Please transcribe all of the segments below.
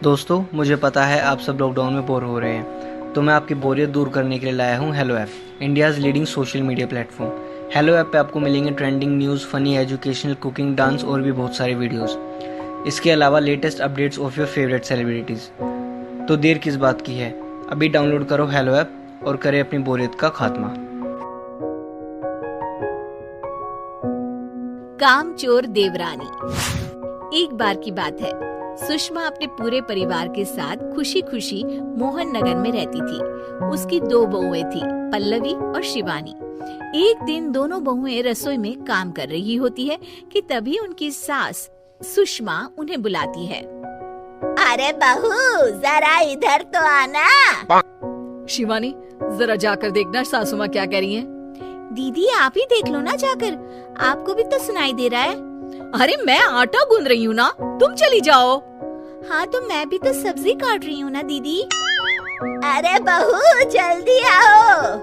दोस्तों, मुझे पता है आप सब लॉकडाउन में बोर हो रहे हैं, तो मैं आपकी बोरियत दूर करने के लिए लाया हूँ hello app, India's leading social media platform. Hello app पे आपको मिलेंगे trending news, funny, educational, cooking, dance और भी बहुत सारे वीडियोस। इसके अलावा latest updates of your favourite celebrities. तो देर किस बात की है, अभी डाउनलोड करो हेलो ऐप और करें अपनी बोरियत का खात्मा। कामचोर देवरानी। एक बार की बात है, सुषमा अपने पूरे परिवार के साथ खुशी खुशी मोहन नगर में रहती थी। उसकी 2 बहुएं थी, पल्लवी और शिवानी। एक दिन दोनों बहुएं रसोई में काम कर रही होती है कि तभी उनकी सास सुषमा उन्हें बुलाती है। अरे बहू, जरा इधर तो आना। शिवानी, जरा जाकर देखना सासू माँ क्या कह रही हैं। दीदी आप ही देख लो ना जाकर, आपको भी तो सुनाई दे रहा है। अरे मैं आटा गूंद रही हूँ ना, तुम चली जाओ। हाँ तो मैं भी तो सब्जी काट रही हूँ ना दीदी। अरे बहू जल्दी आओ।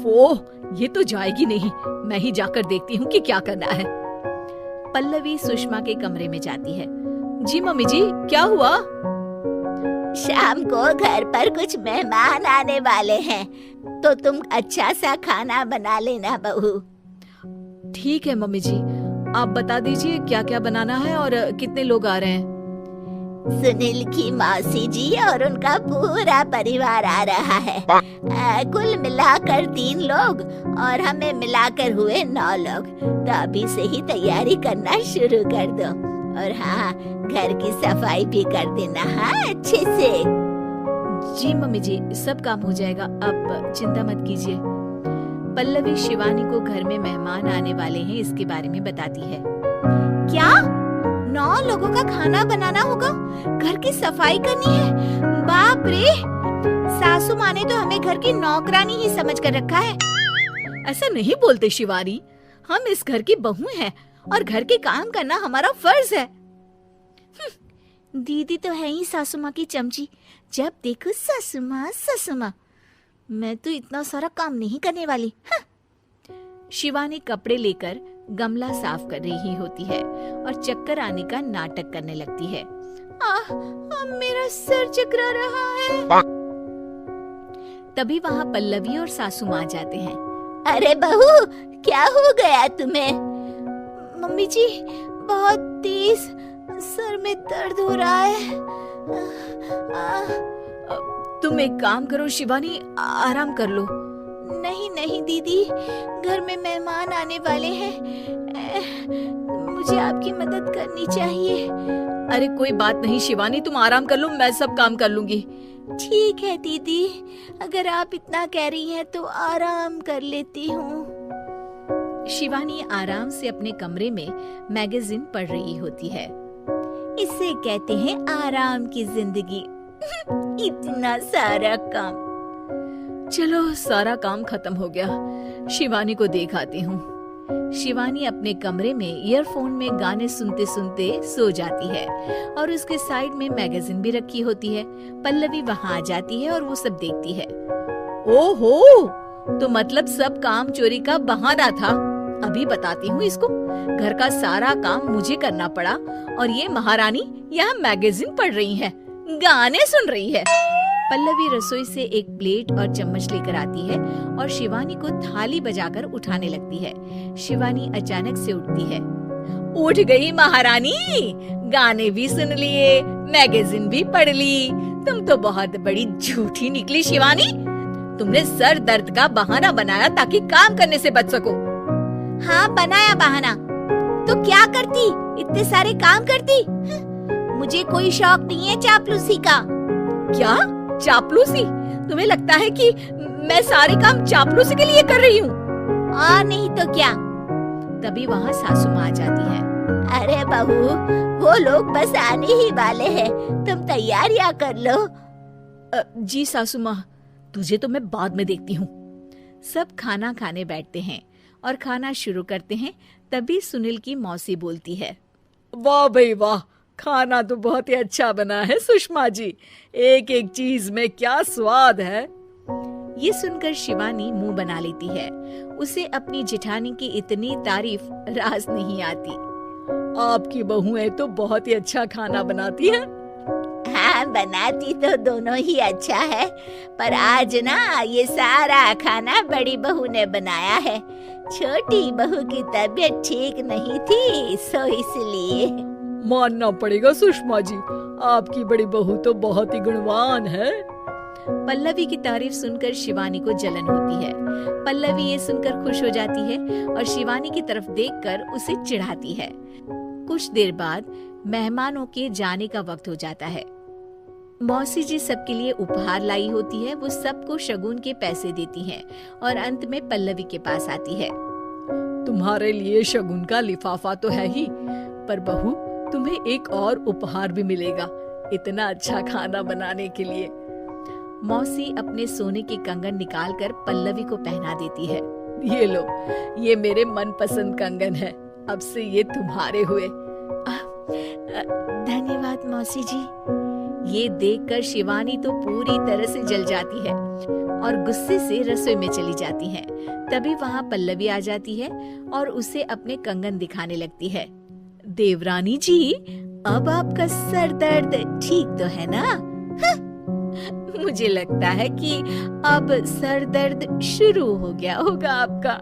वो ये तो जाएगी नहीं, मैं ही जाकर देखती हूँ कि क्या करना है। पल्लवी सुषमा के कमरे में जाती है। जी मम्मी जी, क्या हुआ? शाम को घर पर कुछ मेहमान आने वाले हैं, तो तुम अच्छा सा खाना बना लेना बहू। ठीक है मम्मी जी, आप बता दीजिए क्या क्या बनाना है और कितने लोग आ रहे हैं। सुनील की मौसी जी और उनका पूरा परिवार आ रहा है। कुल मिलाकर 3 लोग और हमें मिलाकर हुए 9 लोग। तो अभी से ही तैयारी करना शुरू कर दो। और हाँ, घर की सफाई भी कर देना, हाँ अच्छे से। जी मम्मी जी, सब काम हो जाएगा, आप चिंता मत कीजिए। पल्लवी शिवानी को घर में मेहमान आने वाले हैं इसके बारे में बताती है। क्या 9 लोगों का खाना बनाना होगा, घर की सफाई करनी है? बाप रे, सासू माँ ने तो हमें घर की नौकरानी ही समझ कर रखा है। ऐसा नहीं बोलते शिवानी, हम इस घर की बहू हैं और घर के काम करना हमारा फर्ज है। दीदी तो है ही सासू माँ की चमची, जब देखो सासू माँ सासू माँ। मैं तो इतना सारा काम नहीं करने वाली। शिवानी कपड़े लेकर गमला साफ कर रही होती है और चक्कर आने का नाटक करने लगती है। मेरा सर चकरा रहा है। तभी वहाँ पल्लवी और सासू माँ जाते हैं। अरे बहू, क्या हो गया तुम्हें? मम्मी जी, बहुत तेज सर में दर्द हो रहा है। तुम एक काम करो शिवानी, आराम कर लो। नहीं नहीं दीदी, घर में मेहमान आने वाले हैं, मुझे आपकी मदद करनी चाहिए। अरे कोई बात नहीं शिवानी, तुम आराम कर लो, मैं सब काम कर लूंगी। ठीक है दीदी, अगर आप इतना कह रही हैं तो आराम कर लेती हूँ। शिवानी आराम से अपने कमरे में मैगजीन पढ़ रही होती है। इसे कहते हैं आराम की जिंदगी। इतना सारा काम। चलो सारा काम खत्म हो गया, शिवानी को देख आती हूँ। शिवानी अपने कमरे में ईयरफोन में गाने सुनते सुनते सो जाती है और उसके साइड में मैगजीन भी रखी होती है। पल्लवी वहाँ आ जाती है और वो सब देखती है। ओहो, तो मतलब सब काम चोरी का बहाना था। अभी बताती हूँ इसको। घर का सारा काम मुझे करना पड़ा और ये महारानी यहाँ मैगजीन पढ़ रही है, गाने सुन रही है। पल्लवी रसोई से एक प्लेट और चम्मच लेकर आती है और शिवानी को थाली बजाकर उठाने लगती है। शिवानी अचानक से उठती है। उठ गई महारानी, गाने भी सुन लिए, मैगजीन भी पढ़ ली। तुम तो बहुत बड़ी झूठी निकली शिवानी। तुमने सर दर्द का बहाना बनाया ताकि काम करने से बच सको। हाँ बनाया बहाना, तो क्या करती, इतने सारे काम करती। मुझे कोई शौक नहीं है चापलूसी का। क्या चापलूसी? तुम्हें लगता है कि मैं सारे काम चापलूसी के लिए कर रही हूँ? और नहीं तो क्या। तभी वहाँ सासू माँ आ जाती है। अरे बहू, वो लोग बस आने ही वाले हैं, तुम तैयारियां कर लो। जी सासू माँ, तुझे तो मैं बाद में देखती हूँ। सब खाना खाने बैठते हैं और खाना शुरू करते हैं। तभी सुनील की मौसी बोलती है। वाह भाई वाह, खाना तो बहुत ही अच्छा बना है सुषमा जी, एक एक चीज में क्या स्वाद है। ये सुनकर शिवानी मुंह बना लेती है। उसे अपनी जेठानी की इतनी तारीफ रास नहीं आती। आपकी बहुएं तो बहुत ही अच्छा खाना बनाती हैं। हाँ, बनाती तो दोनों ही अच्छा है, पर आज ना ये सारा खाना बड़ी बहू ने बनाया है। छोटी बहू की तबीयत ठीक नहीं थी, सो इसलिए। मानना पड़ेगा सुषमा जी, आपकी बड़ी बहू तो बहुत ही गुणवान है। पल्लवी की तारीफ सुनकर शिवानी को जलन होती है। पल्लवी ये सुनकर खुश हो जाती है और शिवानी की तरफ देखकर उसे चिढ़ाती है। कुछ देर बाद मेहमानों के जाने का वक्त हो जाता है। मौसी जी सबके लिए उपहार लाई होती है। वो सबको शगुन के पैसे देती हैं और अंत में पल्लवी के पास आती है। तुम्हारे लिए शगुन का लिफाफा तो है ही, पर बहू तुम्हें एक और उपहार भी मिलेगा इतना अच्छा खाना बनाने के लिए। मौसी अपने सोने के कंगन निकालकर पल्लवी को पहना देती है। ये लो, ये मेरे मनपसंद कंगन है, अब से ये तुम्हारे हुए। धन्यवाद मौसी जी। ये देखकर शिवानी तो पूरी तरह से जल जाती है और गुस्से से रसोई में चली जाती है। तभी वहाँ पल्लवी आ जाती है और उसे अपने कंगन दिखाने लगती है। देवरानी जी, अब आपका सर दर्द ठीक तो है ना? मुझे लगता है कि अब सर दर्द शुरू हो गया होगा आपका।